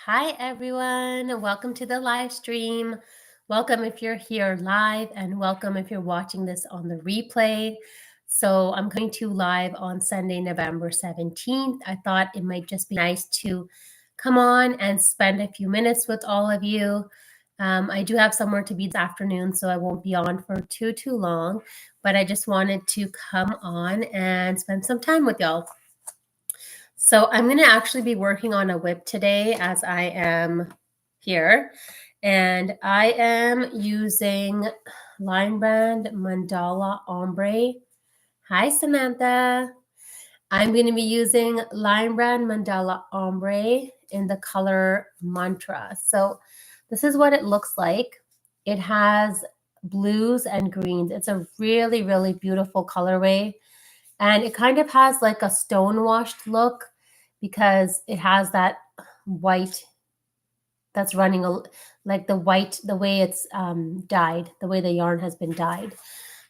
Hi, everyone. Welcome to the live stream. Welcome if you're here live, and welcome if you're watching this on the replay. So, I'm coming to live on Sunday, November 17th. I thought it might just be nice to come on and spend a few minutes with all of you. I do have somewhere to be this afternoon, so I won't be on for too long, but I just wanted to come on and spend some time with y'all. So I'm going to actually be working on a whip today as I am here. And I am using Line Brand Mandala Ombre. Hi, Samantha. I'm going to be using Line Brand Mandala Ombre in the color Mantra. So this is what it looks like. It has blues and greens. It's a really, really beautiful colorway. And it kind of has like a stone washed look because it has that white that's running like the white, the way it's dyed, the way the yarn has been dyed.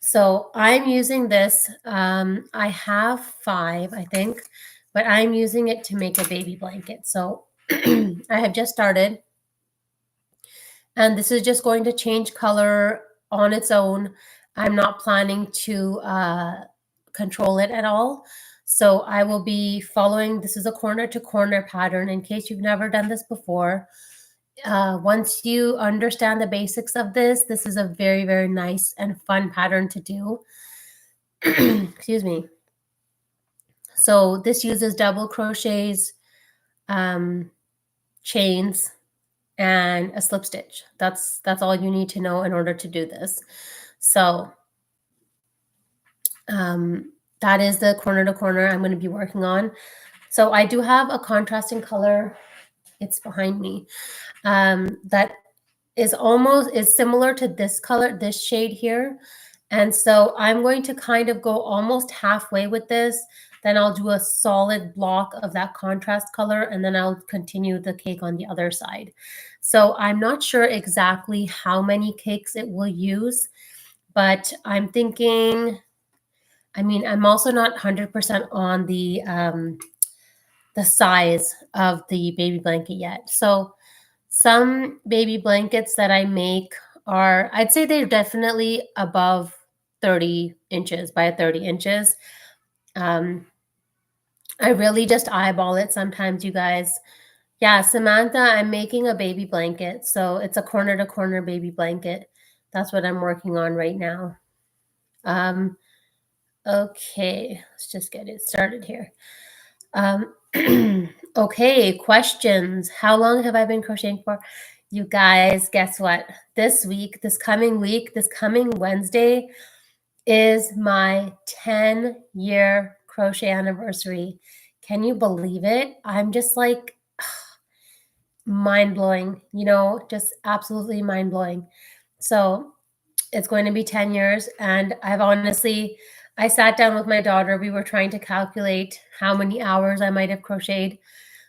So I'm using this. I have 5, I think, but I'm using it to make a baby blanket. So I have just started, and this is just going to change color on its own. I'm not planning to control it at all. So I will be following, this is a corner to corner pattern in case you've never done this before. Once you understand the basics of this, this is a very, very nice and fun pattern to do. Excuse me. So this uses double crochets, chains, and a slip stitch. That's all you need to know in order to do this. So that is the corner to corner I'm going to be working on. So I do have a contrasting color. It's behind me. That is similar to this color, this shade here. And so I'm going to kind of go almost halfway with this. Then I'll do a solid block of that contrast color, and then I'll continue the cake on the other side. So I'm not sure exactly how many cakes it will use, but I'm thinking, I'm also not 100% on the size of the baby blanket yet. So some baby blankets that I make are, I'd say they're definitely above 30 inches by 30 inches. I really just eyeball it sometimes, you guys. Yeah, Samantha, I'm making a baby blanket. So it's a corner to corner baby blanket. That's what I'm working on right now. Okay, let's just get it started here. Okay, questions. How long have I been crocheting for? You guys, guess what? This coming Wednesday is my 10-year crochet anniversary. Can you believe it? I'm just like mind blowing, just absolutely mind blowing. So it's going to be 10 years. And I sat down with my daughter. We were trying to calculate how many hours I might have crocheted.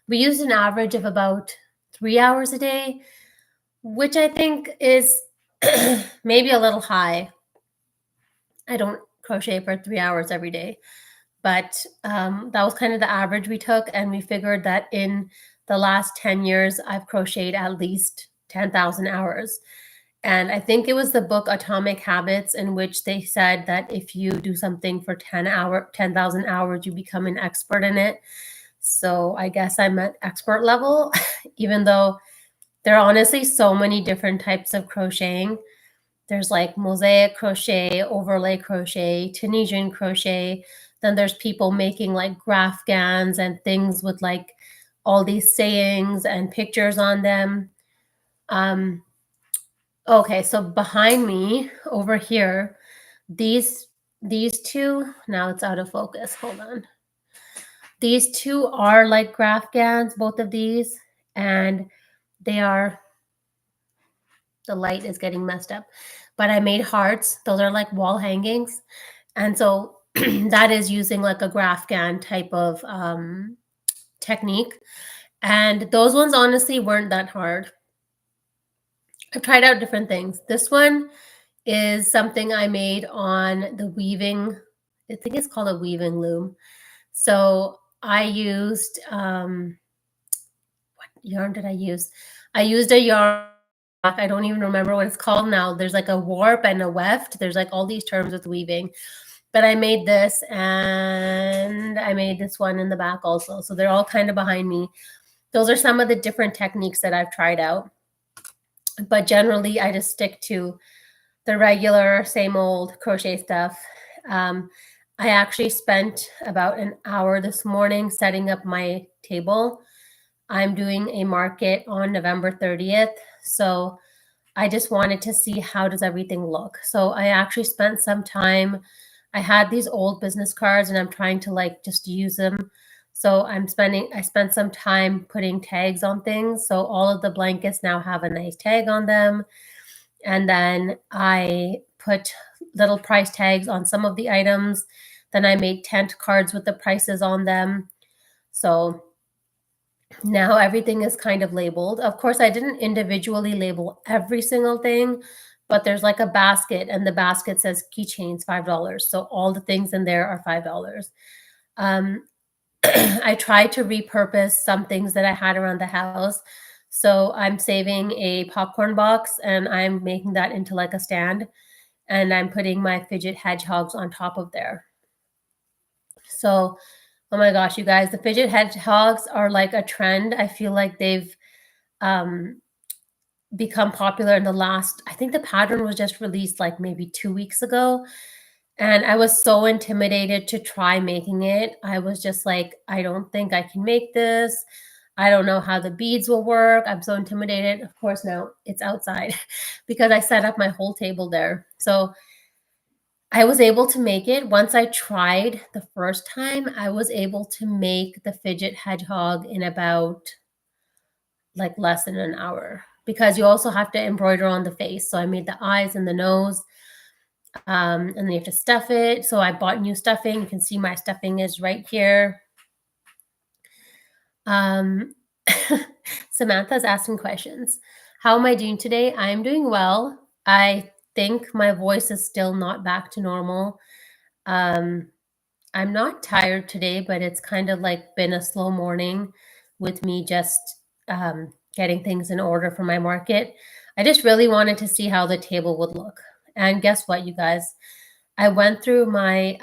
We used an average of about 3 hours a day, which I think is maybe a little high. I don't crochet for 3 hours every day, but that was kind of the average we took. And we figured that in the last 10 years, I've crocheted at least 10,000 hours. And I think it was the book Atomic Habits, in which they said that if you do something for 10,000 hours, you become an expert in it. So I guess I'm at expert level, even though there are honestly so many different types of crocheting. There's like mosaic crochet, overlay crochet, Tunisian crochet. Then there's people making like graphgans and things with like all these sayings and pictures on them. Okay, so behind me over here, these two, now it's out of focus. Hold on. These two are like graphgans, both of these, and the light is getting messed up. But I made hearts. Those are like wall hangings. And so that is using like a graphgan type of technique. And those ones honestly weren't that hard. I've tried out different things. This one is something I made on the weaving. I think it's called a weaving loom. So I used, yarn did I use? I used a yarn. I don't even remember what it's called now. There's like a warp and a weft. There's like all these terms with weaving. But I made this, and I made this one in the back also. So they're all kind of behind me. Those are some of the different techniques that I've tried out. But generally, I just stick to the regular, same old crochet stuff. I actually spent about an hour this morning setting up my table. I'm doing a market on November 30th. So I just wanted to see how does everything look. So I actually spent some time. I had these old business cards and I'm trying to like just use them. So I spent some time putting tags on things. So all of the blankets now have a nice tag on them. And then I put little price tags on some of the items. Then I made tent cards with the prices on them. So now everything is kind of labeled. Of course, I didn't individually label every single thing, but there's like a basket, and the basket says keychains $5. So all the things in there are $5. I tried to repurpose some things that I had around the house. So I'm saving a popcorn box and I'm making that into like a stand, and I'm putting my fidget hedgehogs on top of there. So, oh my gosh, you guys, the fidget hedgehogs are like a trend. I feel like they've become popular in the last, I think the pattern was just released like maybe 2 weeks ago. And I was so intimidated to try making it. I was just like, I don't think I can make this. I don't know how the beads will work. I'm so intimidated. Of course, now it's outside because I set up my whole table there. So I was able to make it. Once I tried the first time, I was able to make the fidget hedgehog in about like less than an hour, because you also have to embroider on the face. So I made the eyes and the nose, and then you have to stuff it. So I bought new stuffing. You can see my stuffing is right here. Samantha's asking questions. How am I doing today? I'm doing well. I think my voice is still not back to normal. I'm not tired today, but it's kind of like been a slow morning with me just getting things in order for my market. I just really wanted to see how the table would look. And guess what, you guys? I went through my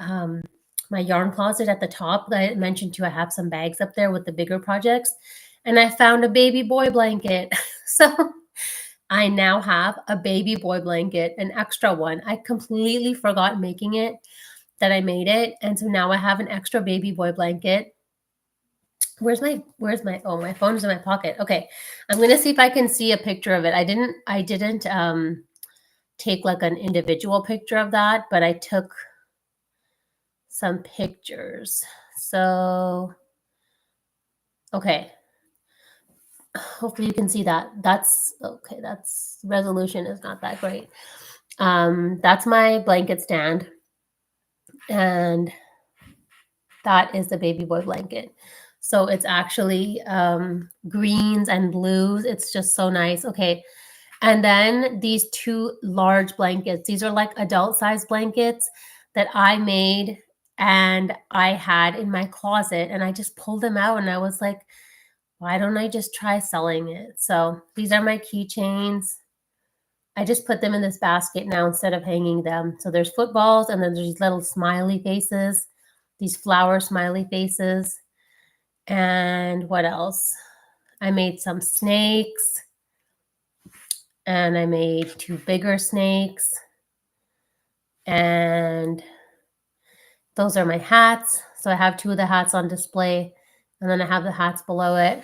my yarn closet at the top. I mentioned to you I have some bags up there with the bigger projects, and I found a baby boy blanket. So I now have a baby boy blanket, an extra one. I completely forgot making it, that I made it. And so now I have an extra baby boy blanket. Where's my oh, my phone is in my pocket. Okay. I'm going to see if I can see a picture of it. I didn't take like an individual picture of that, but I took some pictures. So okay. Hopefully you can see that. That's okay. That's resolution is not that great. That's my blanket stand. And that is the baby boy blanket. So it's actually greens and blues. It's just so nice. Okay. And then these two large blankets. These are like adult size blankets that I made and I had in my closet. And I just pulled them out and I was like, why don't I just try selling it? So these are my keychains. I just put them in this basket now instead of hanging them. So there's footballs, and then there's these little smiley faces, these flower smiley faces. And what else? I made some snakes, and I made two bigger snakes. And those are my hats. So I have two of the hats on display, and then I have the hats below it.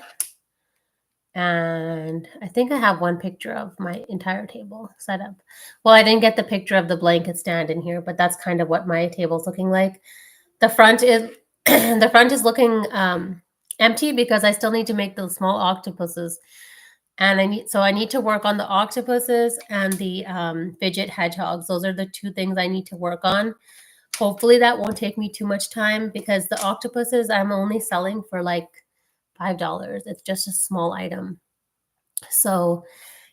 And I think I have one picture of my entire table set up. Well, I didn't get the picture of the blanket stand in here, but that's kind of what my table's looking like. The front is the front is looking empty because I still need to make those small octopuses. And I need to work on the octopuses and the fidget hedgehogs. Those are the two things I need to work on. Hopefully that won't take me too much time, because the octopuses I'm only selling for like $5. It's just a small item. So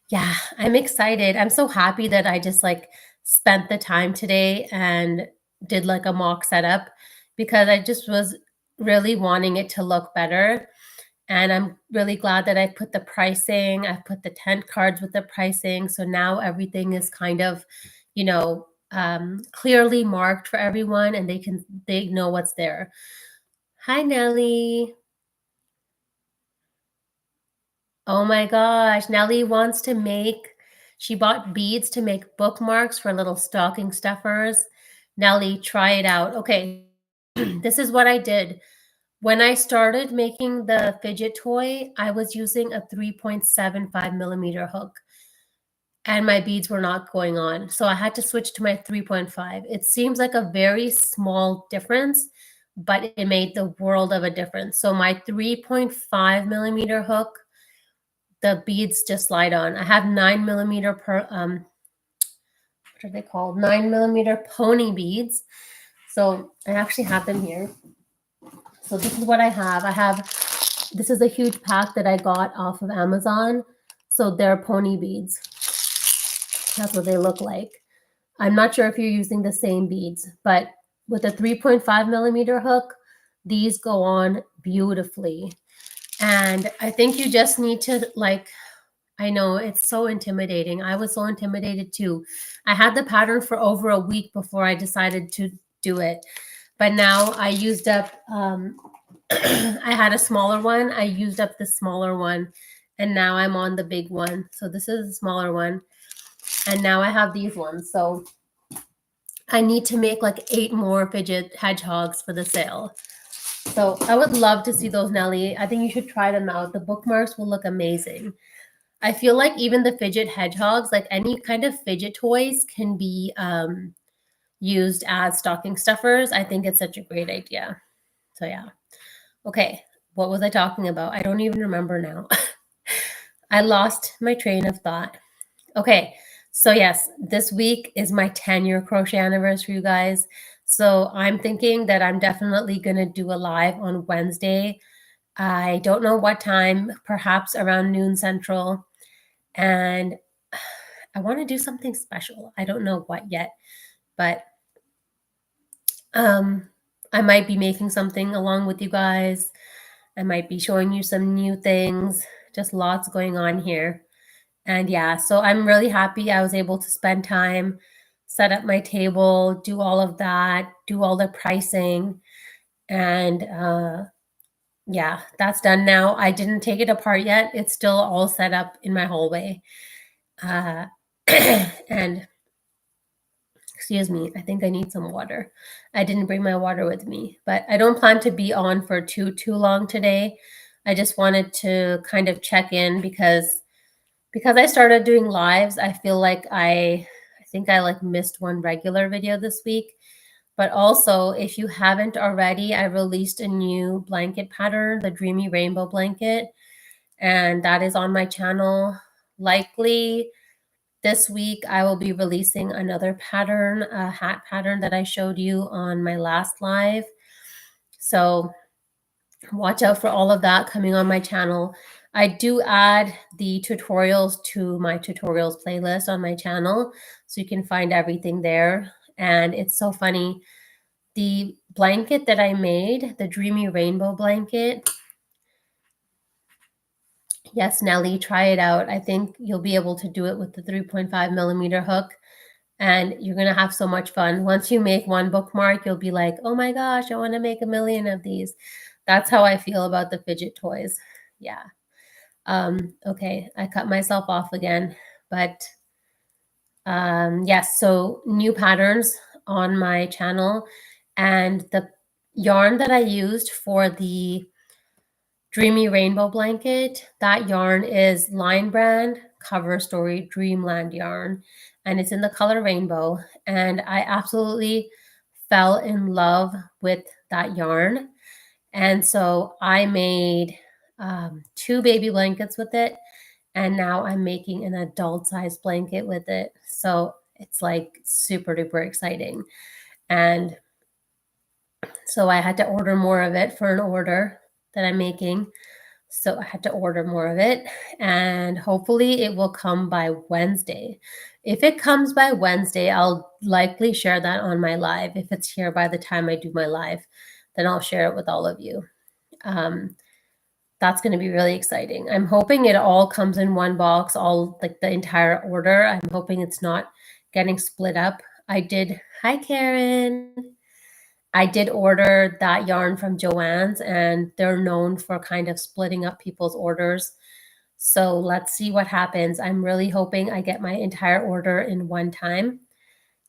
yeah, I'm excited. I'm so happy that I just like spent the time today and did like a mock setup, because I just was really wanting it to look better. And I'm really glad that I put the pricing, I put the tent cards with the pricing. So now everything is kind of, you know, clearly marked for everyone and they know what's there. Hi, Nellie. Oh my gosh, Nellie wants to make, she bought beads to make bookmarks for little stocking stuffers. Nellie, try it out. Okay, this is what I did. When I started making the fidget toy, I was using a 3.75 millimeter hook and my beads were not going on. So I had to switch to my 3.5. It seems like a very small difference, but it made the world of a difference. So my 3.5 millimeter hook, the beads just slide on. I have 9 millimeter what are they called? 9 millimeter pony beads. So I actually have them here. So this is what I have. This is a huge pack that I got off of Amazon. So they're pony beads. That's what they look like. I'm not sure if you're using the same beads, but with a 3.5 millimeter hook, these go on beautifully. And I think you just need to I know it's so intimidating. I was so intimidated too. I had the pattern for over a week before I decided to do it. But now I used up, I had a smaller one. I used up the smaller one and now I'm on the big one. So this is the smaller one. And now I have these ones. So I need to make like 8 more fidget hedgehogs for the sale. So I would love to see those, Nellie. I think you should try them out. The bookmarks will look amazing. I feel like even the fidget hedgehogs, like any kind of fidget toys, can be used as stocking stuffers. I think it's such a great idea. So yeah. Okay, what was I talking about? I don't even remember now. I lost my train of thought. Okay, so yes, this week is my 10-year crochet anniversary, you guys. So I'm thinking that I'm definitely going to do a live on Wednesday. I don't know what time, perhaps around noon central. And I want to do something special. I don't know what yet, but I might be making something along with you guys. I might be showing you some new things, just lots going on here. And yeah, so I'm really happy I was able to spend time, set up my table, do all of that, do all the pricing. And yeah, that's done now. I didn't take it apart yet. It's still all set up in my hallway. And excuse me, I think I need some water. I didn't bring my water with me, but I don't plan to be on for too long today. I just wanted to kind of check in because I started doing lives. I feel like I think I like missed one regular video this week. But also, if you haven't already, I released a new blanket pattern, the Dreamy Rainbow blanket, and that is on my channel. Likely this week, I will be releasing another pattern, a hat pattern that I showed you on my last live. So watch out for all of that coming on my channel. I do add the tutorials to my tutorials playlist on my channel, so you can find everything there. And it's so funny. The blanket that I made, the Dreamy Rainbow blanket, yes, Nelly, try it out. I think you'll be able to do it with the 3.5 millimeter hook. And you're going to have so much fun. Once you make one bookmark, you'll be like, oh my gosh, I want to make a million of these. That's how I feel about the fidget toys. Yeah. Okay, I cut myself off again. But yes, so new patterns on my channel. And the yarn that I used for the Dreamy Rainbow blanket, that yarn is Line Brand Cover Story Dreamland yarn, and it's in the color rainbow. And I absolutely fell in love with that yarn. And so I made 2 baby blankets with it, and now I'm making an adult size blanket with it. So it's like super duper exciting. And so I had to order more of it for an order that I'm making. So I had to order more of it, and hopefully it will come by Wednesday. If it comes by Wednesday, I'll likely share that on my live. If it's here by the time I do my live, then I'll share it with all of you. that's going to be really exciting. I'm hoping it all comes in one box, all like the entire order. I'm hoping it's not getting split up. Hi Karen. I did order that yarn from Joann's, and they're known for kind of splitting up people's orders. So let's see what happens. I'm really hoping I get my entire order in one time,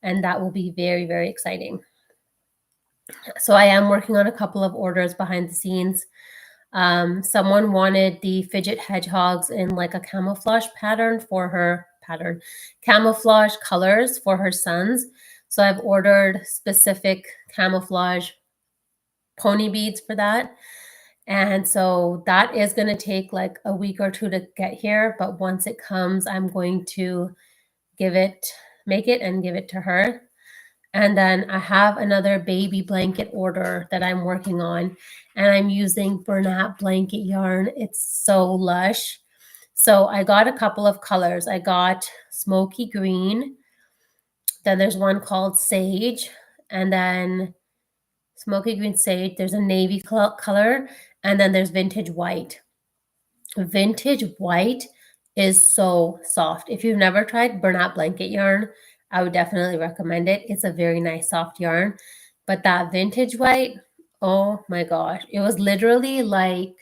and that will be very, very exciting. So I am working on a couple of orders behind the scenes. Someone wanted the fidget hedgehogs in like a camouflage pattern for her camouflage colors for her sons. So I've ordered specific camouflage pony beads for that. And so that is going to take like a week or two to get here. But once it comes, I'm going to make it and give it to her. And then I have another baby blanket order that I'm working on, and I'm using Bernat blanket yarn. It's so lush. So I got a couple of colors. I got smoky green. Then there's one called sage, and then smoky green sage. There's a navy color, and then there's vintage white. Vintage white is so soft. If you've never tried Bernat blanket yarn, I would definitely recommend it. It's a very nice soft yarn. But that vintage white, oh my gosh. It was literally like,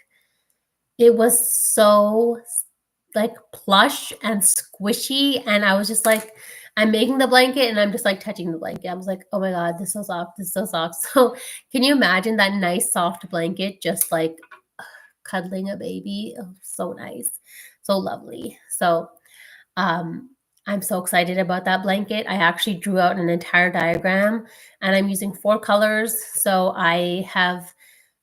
it was so like plush and squishy. And I was just like, I'm making the blanket and I'm just like touching the blanket. I was like, oh my God, this is so soft. This is so soft. So can you imagine that nice soft blanket just like cuddling a baby? Oh, so nice. So lovely. So I'm so excited about that blanket. I actually drew out an entire diagram, and I'm using 4 colors. So I have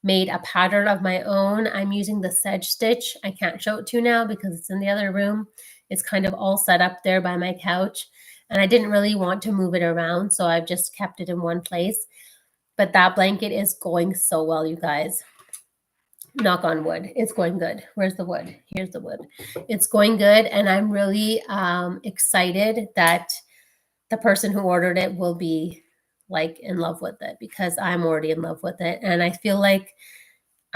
made a pattern of my own. I'm using the sedge stitch. I can't show it to you now because it's in the other room. It's kind of all set up there by my couch, and I didn't really want to move it around, so I've just kept it in one place. But that blanket is going so well, you guys. Knock on wood. It's going good. Where's the wood? Here's the wood. It's going good, and I'm really excited that the person who ordered it will be like in love with it, because I'm already in love with it. And I feel like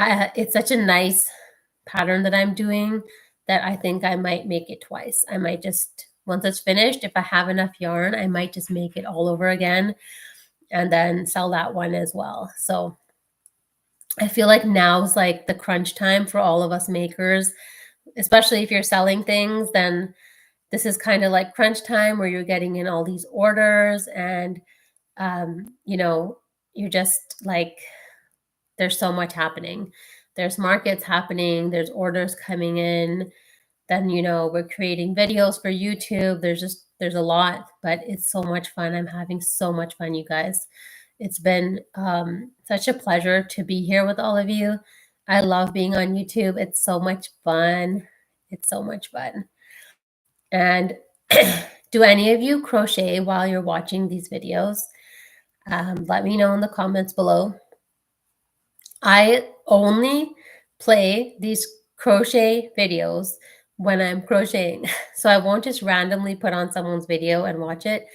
it's such a nice pattern that I'm doing that I think I might make it twice. I might just, once it's finished, if I have enough yarn, I might just make it all over again and then sell that one as well. So I feel like now's like the crunch time for all of us makers, especially if you're selling things. Then this is kind of like crunch time where you're getting in all these orders, and you know, you're just like, there's so much happening. There's markets happening, there's orders coming in. Then, you know, we're creating videos for YouTube. There's a lot, but it's so much fun. I'm having so much fun, you guys. It's been such a pleasure to be here with all of you. I love being on YouTube. It's so much fun. It's so much fun. And do any of you crochet while you're watching these videos? Let me know in the comments below. I only play these crochet videos when I'm crocheting. So I won't just randomly put on someone's video and watch it.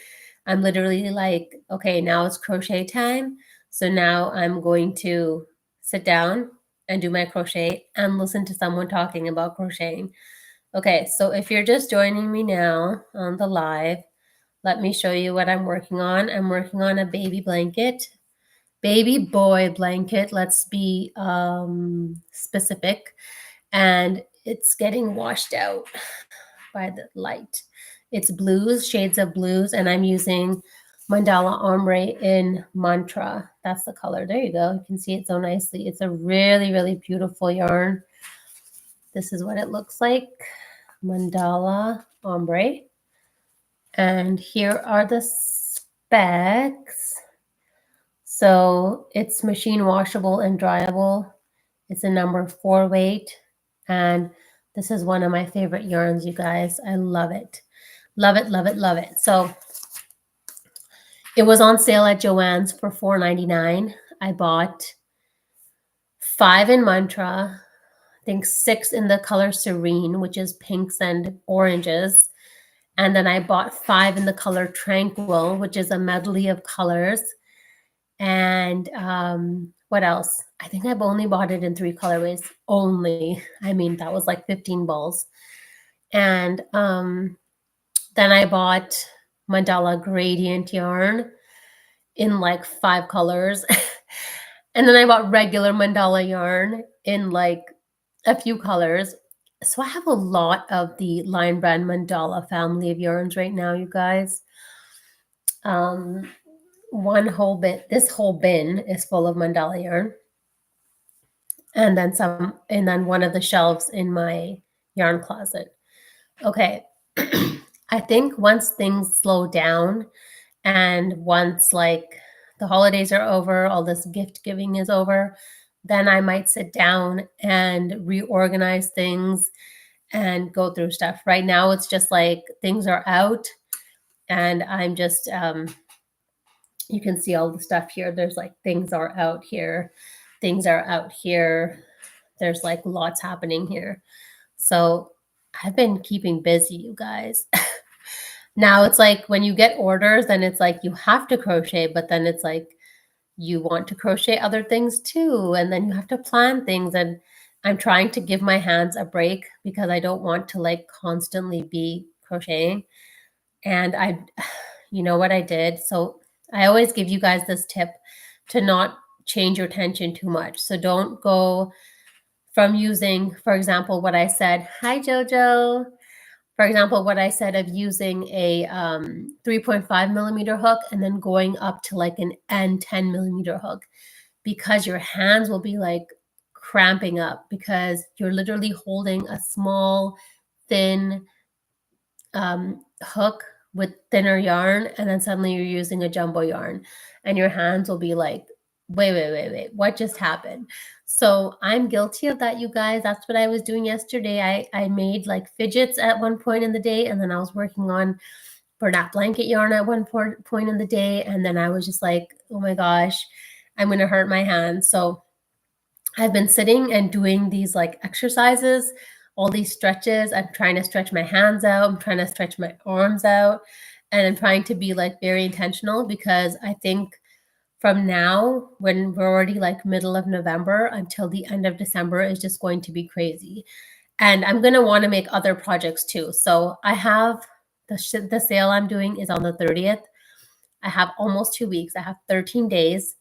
I'm literally like, okay, now it's crochet time. So now I'm going to sit down and do my crochet and listen to someone talking about crocheting. Okay, so if you're just joining me now on the live, let me show you what I'm working on. I'm working on a baby blanket, baby boy blanket. Let's be specific. And it's getting washed out by the light. It's blues, shades of blues, and I'm using Mandala Ombre in Mantra. That's the color. There you go. You can see it so nicely. It's a really, really beautiful yarn. This is what it looks like. Mandala Ombre. And here are the specs. So it's machine washable and dryable. It's a number 4 weight. And this is one of my favorite yarns, you guys. I love it. Love it, love it, love it. So it was on sale at Joann's for $4.99. I bought 5 in Mantra, I think 6 in the color Serene, which is pinks and oranges. And then I bought 5 in the color Tranquil, which is a medley of colors. And what else? I think I've only bought it in 3 colorways. Only. I mean, that was like 15 balls. And then I bought mandala gradient yarn in like 5 colors. And then I bought regular mandala yarn in like a few colors. So I have a lot of the Lion Brand mandala family of yarns right now, you guys. This whole bin is full of mandala yarn. And then one of the shelves in my yarn closet. Okay. I think once things slow down and once like the holidays are over, all this gift giving is over, then I might sit down and reorganize things and go through stuff. Right now, it's just like things are out, and I'm just, you can see all the stuff here. There's like things are out here, things are out here. There's like lots happening here. So I've been keeping busy, you guys. Now it's like when you get orders, then it's like you have to crochet, but then it's like you want to crochet other things too. And then you have to plan things. And I'm trying to give my hands a break because I don't want to like constantly be crocheting. And you know what I did? So I always give you guys this tip to not change your tension too much. So don't go from using, for example, what I said, hi, Jojo. For example, what I said of using a 3.5 millimeter hook and then going up to like an N10 millimeter hook, because your hands will be like cramping up because you're literally holding a small, thin hook with thinner yarn, and then suddenly you're using a jumbo yarn, and your hands will be like, wait, what just happened? So I'm guilty of that, you guys. That's what I was doing yesterday. I made like fidgets at one point in the day, and then I was working on burlap blanket yarn at one point in the day, and then I was just like, oh my gosh, I'm gonna hurt my hands. So I've been sitting and doing these like exercises, all these stretches. I'm trying to stretch my hands out. I'm trying to stretch my arms out. And I'm trying to be like very intentional because I think from now, when we're already like middle of November until the end of December, is just going to be crazy. And I'm going to want to make other projects too. So I have the sale I'm doing is on the 30th. I have almost 2 weeks. I have 13 days.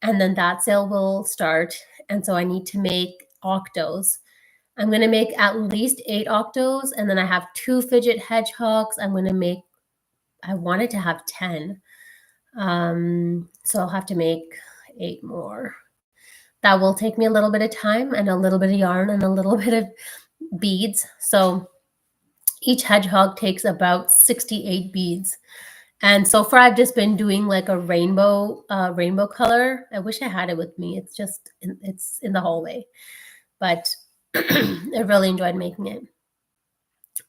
And then that sale will start. And so I need to make octos. I'm going to make at least 8 octos. And then I have 2 fidget hedgehogs. I wanted to have 10. So I'll have to make 8 more. That will take me a little bit of time and a little bit of yarn and a little bit of beads. So each hedgehog takes about 68 beads. And so far I've just been doing like a rainbow color. I wish I had it with me. It's in the hallway, but I really enjoyed making it.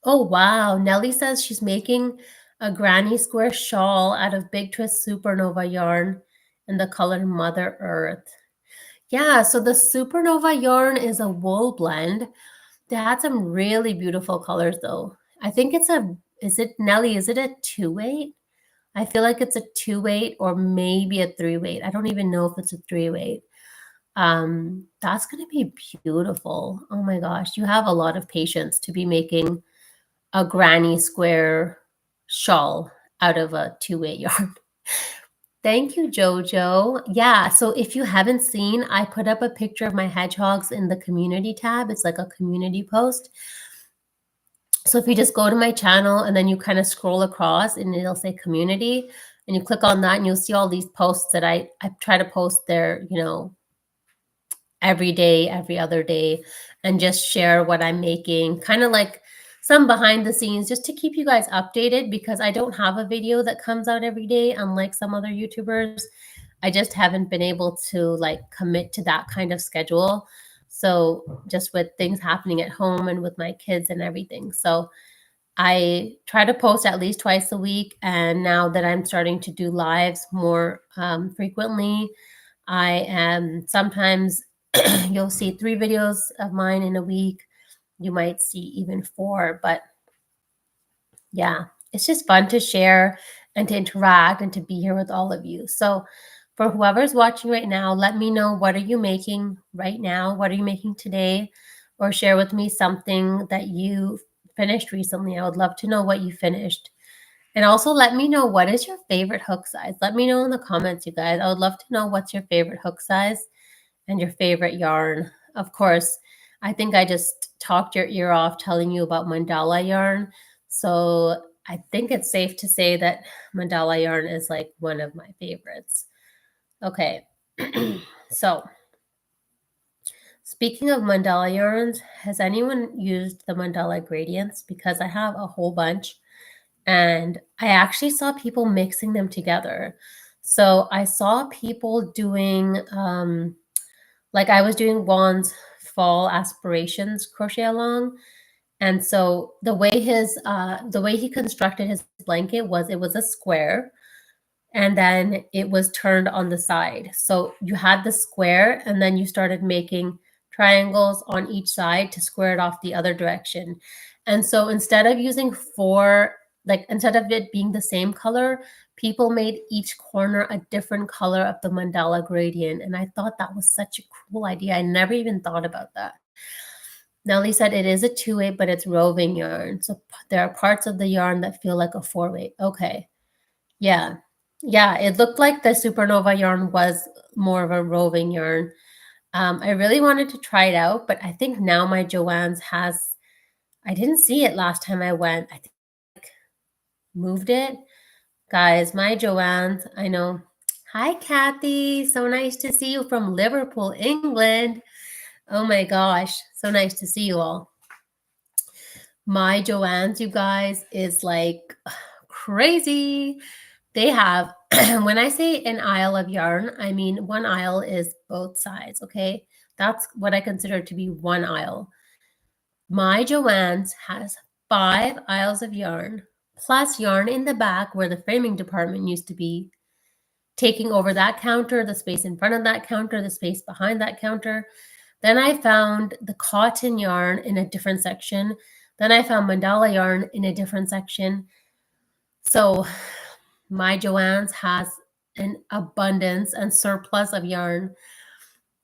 Oh, wow. Nellie says she's making a granny square shawl out of Big Twist Supernova yarn in the color Mother Earth. Yeah, so the Supernova yarn is a wool blend. They had some really beautiful colors though. I think Nellie, is it a 2-weight? I feel like it's a 2-weight or maybe a 3-weight. I don't even know if it's a 3-weight. That's going to be beautiful. Oh my gosh, you have a lot of patience to be making a granny square shawl out of a 2-weight yarn. Thank you, Jojo. Yeah, so if you haven't seen, I put up a picture of my hedgehogs in the community tab. It's like a community post. So if you just go to my channel and then you kind of scroll across and it'll say community, and you click on that and you'll see all these posts that I try to post there, every day, every other day, and just share what I'm making, kind of like some behind the scenes, just to keep you guys updated, because I don't have a video that comes out every day, unlike some other YouTubers. I just haven't been able to like commit to that kind of schedule. So just with things happening at home and with my kids and everything. So I try to post at least twice a week. And now that I'm starting to do lives more frequently, I am sometimes you'll see 3 videos of mine in a week. You might see even 4, but yeah, it's just fun to share and to interact and to be here with all of you. So For whoever's watching right now, let me know, what are you making right now? What are you making today? Or share with me something that you finished recently. I would love to know what you finished. And also let me know, what is your favorite hook size? Let me know in the comments, you guys. I would love to know what's your favorite hook size and your favorite yarn. Of course, I think I just talked your ear off telling you about mandala yarn. So I think it's safe to say that mandala yarn is like one of my favorites. Okay, so speaking of mandala yarns, has anyone used the mandala gradients? Because I have a whole bunch and I actually saw people mixing them together. So I saw people doing, like I was doing Juan's fall aspirations crochet along. And so the way he constructed his blanket was, it was a square and then it was turned on the side. So you had the square and then you started making triangles on each side to square it off the other direction. And so instead of using instead of it being the same color, people made each corner a different color of the mandala gradient. And I thought that was such a cool idea. I never even thought about that. Nellie said it is a 2-weight, but it's roving yarn. So there are parts of the yarn that feel like a 4-weight. Okay. Yeah. Yeah, it looked like the Supernova yarn was more of a roving yarn. I really wanted to try it out, but I think now my Joann's has, I didn't see it last time I went. I think moved it. Guys, my Joann's, I know. Hi, Kathy. So nice to see you from Liverpool, England. Oh my gosh, so nice to see you all. My Joann's, you guys, is like crazy. They have, when I say an aisle of yarn, I mean one aisle is both sides, okay? That's what I consider to be one aisle. My Joann's has 5 aisles of yarn, plus yarn in the back where the framing department used to be, taking over that counter, the space in front of that counter, the space behind that counter. Then I found the cotton yarn in a different section. Then I found mandala yarn in a different section. So my Joann's has an abundance and surplus of yarn.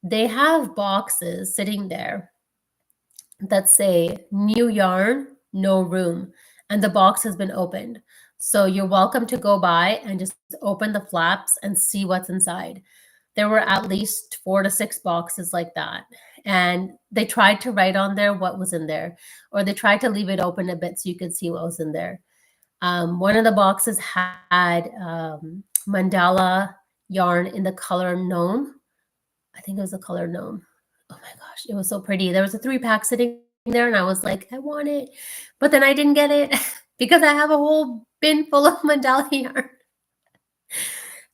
They have boxes sitting there that say new yarn, no room, and the box has been opened. So you're welcome to go by and just open the flaps and see what's inside. There were at least 4 to 6 boxes like that. And they tried to write on there what was in there, or they tried to leave it open a bit so you could see what was in there. One of the boxes had mandala yarn in the color gnome. I think it was the color gnome. Oh my gosh, it was so pretty. There was a 3-pack sitting there and I was like, I want it. But then I didn't get it because I have a whole bin full of mandala yarn.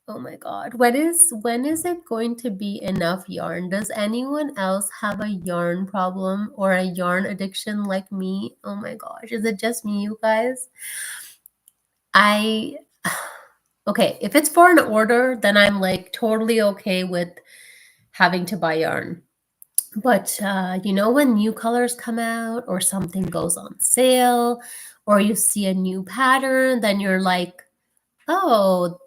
Oh my god. When is it going to be enough yarn? Does anyone else have a yarn problem or a yarn addiction like me? Oh my gosh. Is it just me, you guys? Okay, if it's for an order, then I'm like totally okay with having to buy yarn. But you know, when new colors come out or something goes on sale or you see a new pattern, then you're like, oh,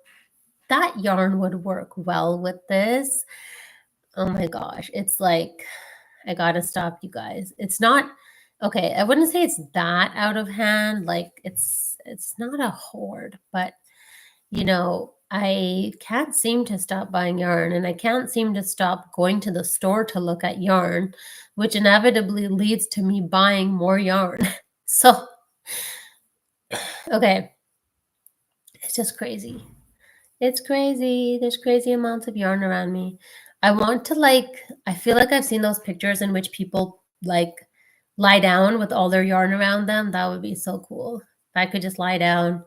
that yarn would work well with this. Oh my gosh, it's like, I gotta stop, you guys. It's not, okay, I wouldn't say it's that out of hand. Like it's not a hoard, but you know, I can't seem to stop buying yarn and I can't seem to stop going to the store to look at yarn, which inevitably leads to me buying more yarn. So, okay, it's just crazy. It's crazy. There's crazy amounts of yarn around me. I want to I feel like I've seen those pictures in which people like lie down with all their yarn around them. That would be so cool. If I could just lie down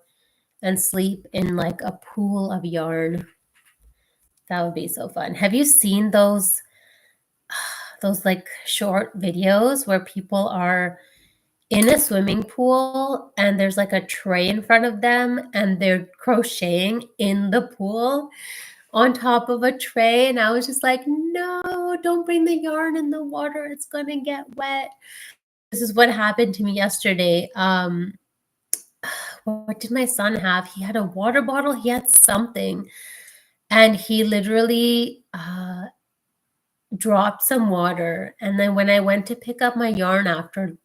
and sleep in like a pool of yarn. That would be so fun. Have you seen those like short videos where people are in a swimming pool and there's like a tray in front of them and they're crocheting in the pool on top of a tray? And I was just like, no, don't bring the yarn in the water. It's going to get wet. This is what happened to me yesterday. What did my son have? He had a water bottle. He had something. and he literally dropped some water. And then when I went to pick up my yarn after,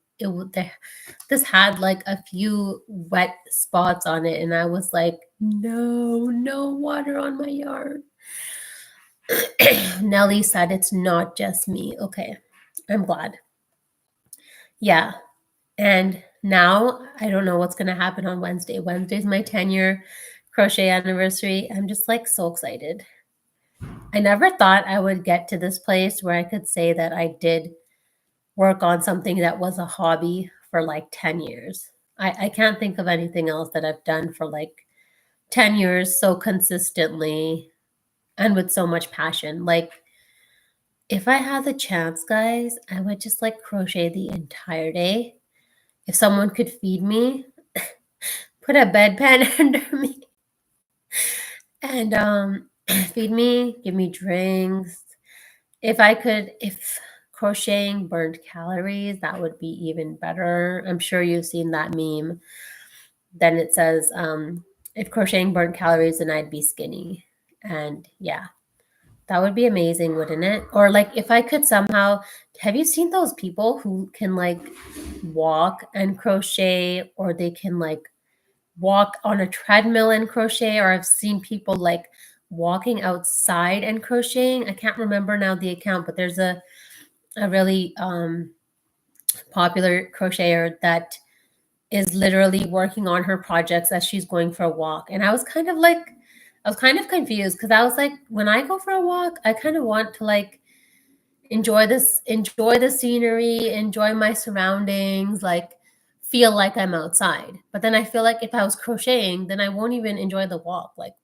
this had like a few wet spots on it, and I was like, no water on my yarn. Nellie said it's not just me. Okay, I'm glad. Yeah. And now I don't know what's going to happen on Wednesday. Wednesday's my 10-year crochet anniversary. I'm just like so excited. I never thought I would get to this place where I could say that I did work on something that was a hobby for like 10 years. I can't think of anything else that I've done for like 10 years so consistently and with so much passion. Like, if I had the chance, guys, I would just like crochet the entire day. If someone could feed me, put a bedpan under me, and feed me, give me drinks. If crocheting burned calories, that would be even better. I'm sure you've seen that meme. Then it says, if crocheting burnt calories, then I'd be skinny. And yeah, that would be amazing, wouldn't it? Or like if I could somehow, have you seen those people who can like walk and crochet, or they can like walk on a treadmill and crochet, or I've seen people like walking outside and crocheting. I can't remember now the account, but there's a really popular crocheter that is literally working on her projects as she's going for a walk. And I was kind of confused because I was like, when I go for a walk, I kind of want to like enjoy the scenery, enjoy my surroundings, like feel like I'm outside. But then I feel like if I was crocheting, then I won't even enjoy the walk. Like,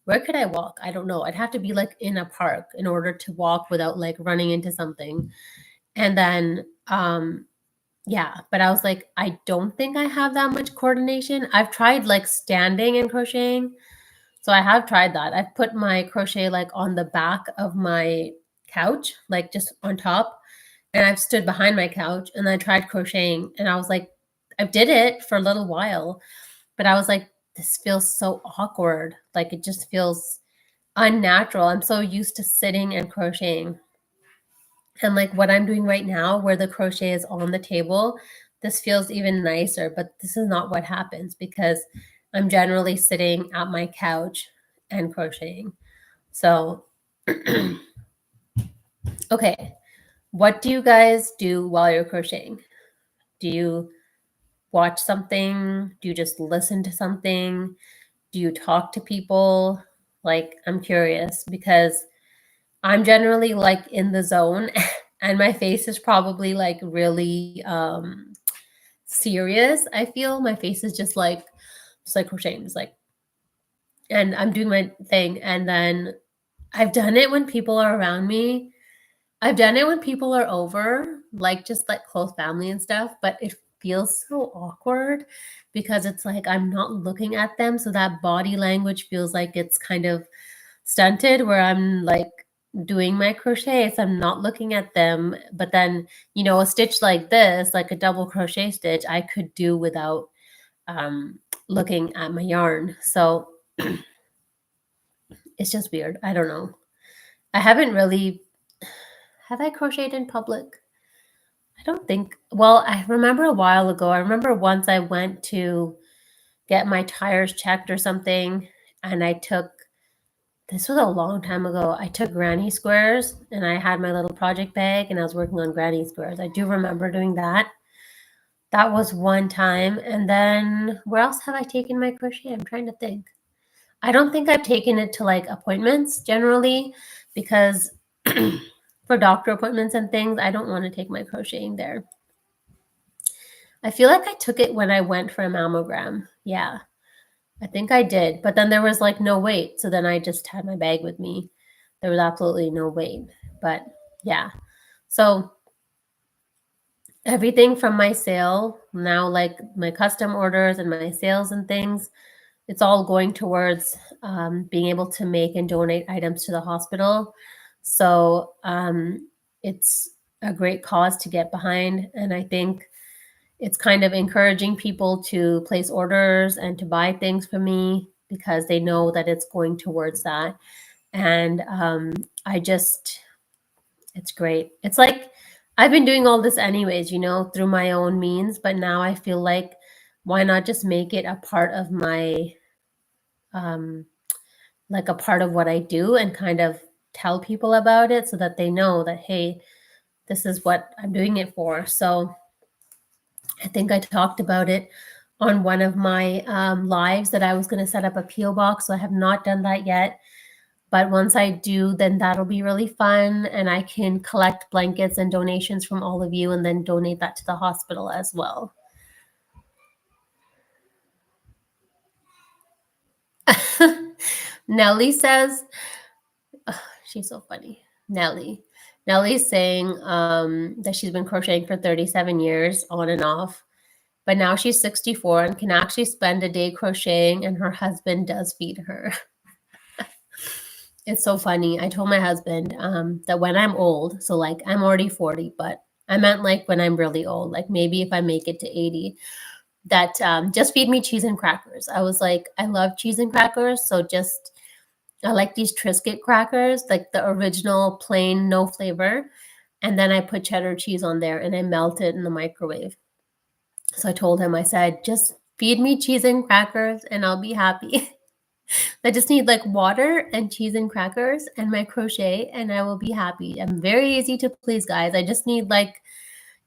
where could I walk? I don't know. I'd have to be like in a park in order to walk without like running into something. And then yeah, but I was like, I don't think I have that much coordination. I've tried like standing and crocheting. So I have tried that. I've put my crochet like on the back of my couch, like just on top, and I've stood behind my couch and I tried crocheting, and I was like, I did it for a little while, but I was like, this feels so awkward. Like it just feels unnatural. I'm so used to sitting and crocheting. And like what I'm doing right now, where the crochet is on the table, this feels even nicer, but this is not what happens because I'm generally sitting at my couch and crocheting. So, okay, what do you guys do while you're crocheting? Do you watch something? Do you just listen to something? Do you talk to people? Like, I'm curious because I'm generally like in the zone and my face is probably like really serious. I feel my face is just like crocheting, just like, and I'm doing my thing. And then I've done it when people are around me. I've done it when people are over, like just like close family and stuff, but it feels so awkward because it's like I'm not looking at them. So that body language feels like it's kind of stunted where I'm like doing my crochets. I'm not looking at them. But then, a stitch like this, like a double crochet stitch, I could do without looking at my yarn. So it's just weird. I don't know. I haven't really, have I crocheted in public? I don't think, well, I remember a while ago. I remember once I went to get my tires checked or something, and this was a long time ago. I took granny squares and I had my little project bag and I was working on granny squares. I do remember doing that. That was one time. And then where else have I taken my crochet? I'm trying to think. I don't think I've taken it to like appointments generally because for doctor appointments and things, I don't want to take my crocheting there. I feel like I took it when I went for a mammogram. Yeah, I think I did. But then there was like no wait. So then I just had my bag with me. There was absolutely no wait. But yeah. So everything from my sale now, like my custom orders and my sales and things, it's all going towards being able to make and donate items to the hospital. So it's a great cause to get behind. And I think it's kind of encouraging people to place orders and to buy things from me. because they know that it's going towards that. And I just, it's great. It's like I've been doing all this anyways, through my own means, but now I feel like why not just make it a part of my, um, like a part of what I do and kind of tell people about it so that they know that, hey, this is what I'm doing it for. So I think I talked about it on one of my lives that I was going to set up a P.O. box. So I have not done that yet. But once I do, then that'll be really fun. And I can collect blankets and donations from all of you and then donate that to the hospital as well. Nellie says, oh, she's so funny. Nellie's saying that she's been crocheting for 37 years on and off. But now she's 64 and can actually spend a day crocheting, and her husband does feed her. It's so funny. I told my husband that when I'm old, so like I'm already 40, but I meant like when I'm really old, like maybe if I make it to 80, that just feed me cheese and crackers. I was like, I love cheese and crackers. So I like these Triscuit crackers, like the original plain, no flavor. And then I put cheddar cheese on there and I melt it in the microwave. So I told him, I said, just feed me cheese and crackers and I'll be happy. I just need like water and cheese and crackers and my crochet and I will be happy. I'm very easy to please, guys. I just need like,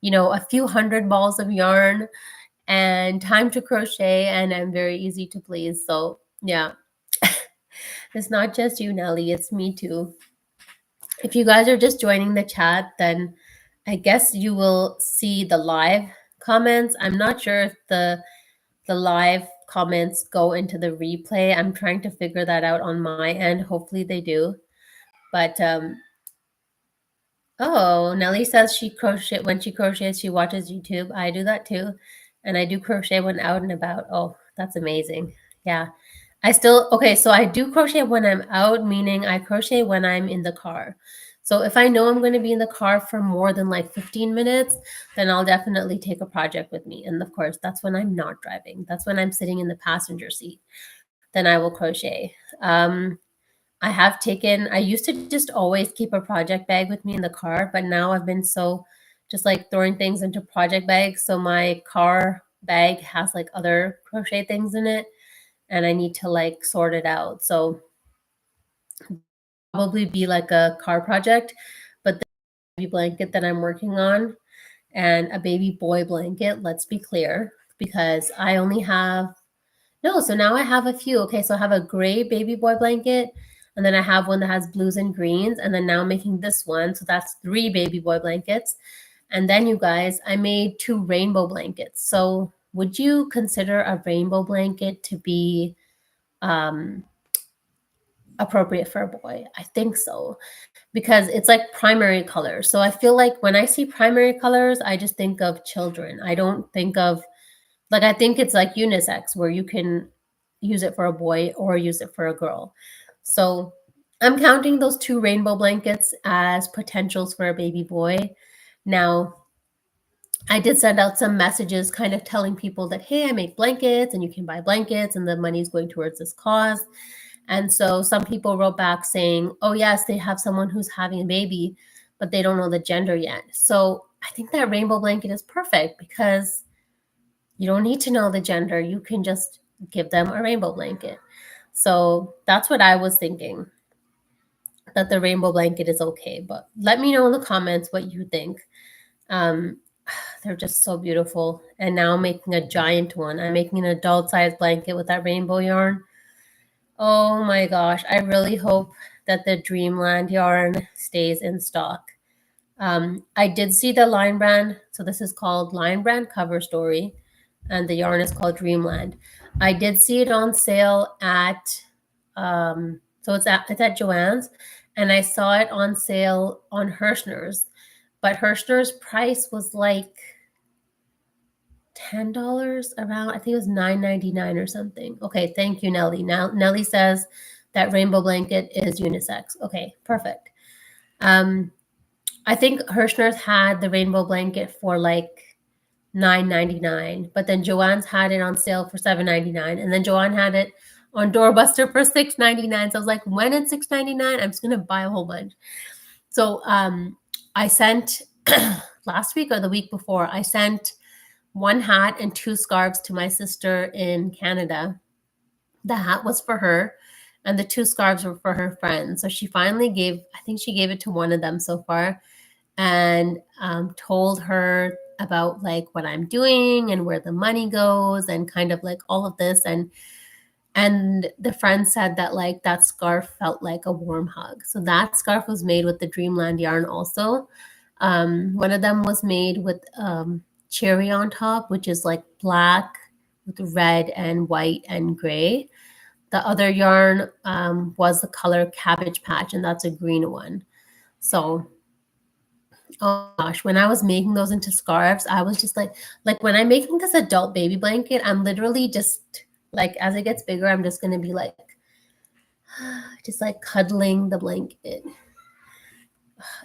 a few hundred balls of yarn and time to crochet and I'm very easy to please. So yeah, it's not just you, Nellie, it's me too. If you guys are just joining the chat, then I guess you will see the live comments. I'm not sure if the live comments go into the replay. I'm trying to figure that out on my end. Hopefully they do. But oh, Nellie says when she crochets, she watches YouTube. I do that too. And I do crochet when out and about. Oh, that's amazing. Yeah. So I do crochet when I'm out, meaning I crochet when I'm in the car. So if I know I'm going to be in the car for more than like 15 minutes, then I'll definitely take a project with me. And of course, that's when I'm not driving. That's when I'm sitting in the passenger seat. Then I will crochet. I used to just always keep a project bag with me in the car, but now I've been so just like throwing things into project bags. So my car bag has like other crochet things in it and I need to like sort it out. So probably be like a car project, but the baby blanket that I'm working on and a baby boy blanket, let's be clear, because I only have so now I have a few. Okay, so I have a gray baby boy blanket, and then I have one that has blues and greens, and then now I'm making this one. So that's 3 baby boy blankets. And then you guys, I made 2 rainbow blankets. So would you consider a rainbow blanket to be appropriate for a boy? I think so, because it's like primary colors. So I feel like when I see primary colors, I just think of children. I don't think of I think it's like unisex where you can use it for a boy or use it for a girl. So I'm counting those 2 rainbow blankets as potentials for a baby boy. Now, I did send out some messages kind of telling people that, hey, I make blankets and you can buy blankets and the money is going towards this cause. And so some people wrote back saying, oh, yes, they have someone who's having a baby, but they don't know the gender yet. So I think that rainbow blanket is perfect because you don't need to know the gender. You can just give them a rainbow blanket. So that's what I was thinking, that the rainbow blanket is okay. But let me know in the comments what you think. They're just so beautiful. And now I'm making a giant one. I'm making an adult size blanket with that rainbow yarn. Oh my gosh. I really hope that the Dreamland yarn stays in stock. I did see the Line Brand. So this is called Line Brand Cover Story. And the yarn is called Dreamland. I did see it on sale at, so it's at Joann's, and I saw it on sale on Hirschner's, but Hirschner's price was like $10 around. I think it was $9.99 or something. Okay, thank you, Nellie. Now Nellie says that rainbow blanket is unisex. Okay, perfect. I think Hirschner's had the rainbow blanket for like $9.99, but then Joann's had it on sale for $7.99, and then Joann had it on Doorbuster for $6.99. So I was like, when it's $6.99, I'm just gonna buy a whole bunch. So I sent last week or the week before, I sent one hat and two scarves to my sister in Canada. The hat was for her, and the two scarves were for her friends. So she finally gave, I think she gave it to one of them so far, and told her about like what I'm doing and where the money goes and kind of like all of this. And the friend said that like that scarf felt like a warm hug. So that scarf was made with the Dreamland yarn also. One of them was made with cherry on top, which is like black with red and white and gray. The other yarn was the color Cabbage Patch, and that's a green one. So, oh gosh, when I was making those into scarves, I was just like when I'm making this adult baby blanket, I'm literally just like, as it gets bigger, I'm just gonna be like, just like cuddling the blanket.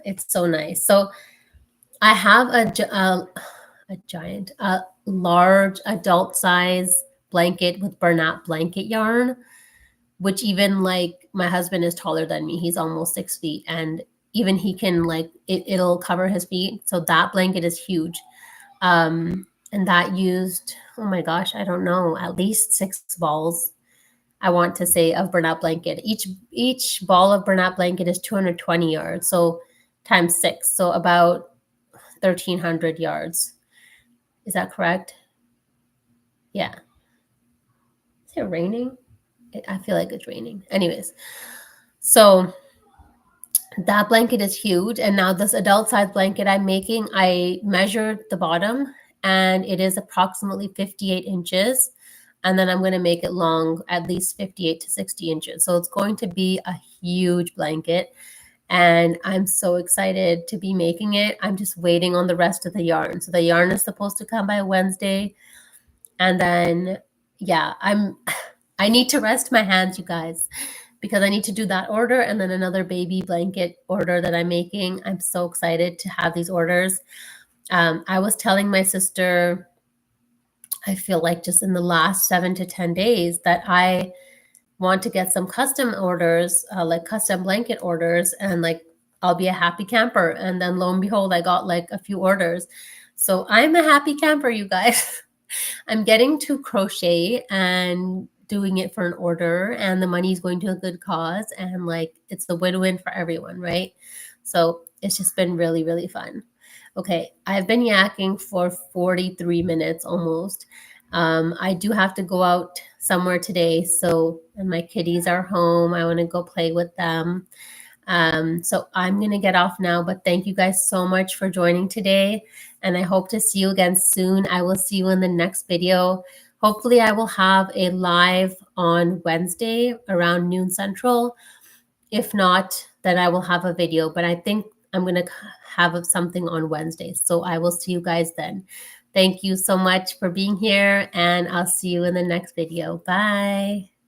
It's so nice. So I have a large adult size blanket with burlap blanket yarn, which even like my husband is taller than me. He's almost 6 feet, and even he can like it'll cover his feet. So that blanket is huge. And that used, oh my gosh, I don't know, at least 6 balls, I want to say, of burlap blanket. Each ball of burlap blanket is 220 yards. So times 6. So about 1,300 yards. Is that correct? Yeah. Is it raining? I feel like it's raining. Anyways, so that blanket is huge. And now this adult size blanket I'm making, I measured the bottom and it is approximately 58 inches. And then I'm going to make it long, at least 58 to 60 inches. So it's going to be a huge blanket. And I'm so excited to be making it. I'm just waiting on the rest of the yarn. So the yarn is supposed to come by Wednesday. And then, yeah, I need to rest my hands, you guys, because I need to do that order and then another baby blanket order that I'm making. I'm so excited to have these orders. I was telling my sister, I feel like just in the last 7 to 10 days, that I want to get some custom orders, like custom blanket orders, and like I'll be a happy camper. And then lo and behold, I got like a few orders. So I'm a happy camper, you guys. I'm getting to crochet and doing it for an order, and the money is going to a good cause, and like it's a win-win for everyone, right? So it's just been really, really fun. Okay, I've been yakking for 43 minutes almost. I do have to go out somewhere today, so, and my kitties are home. I want to go play with them. So I'm going to get off now, but thank you guys so much for joining today. And I hope to see you again soon. I will see you in the next video. Hopefully I will have a live on Wednesday around noon Central. If not, then I will have a video, but I think I'm going to have something on Wednesday. So I will see you guys then. Thank you so much for being here, and I'll see you in the next video. Bye.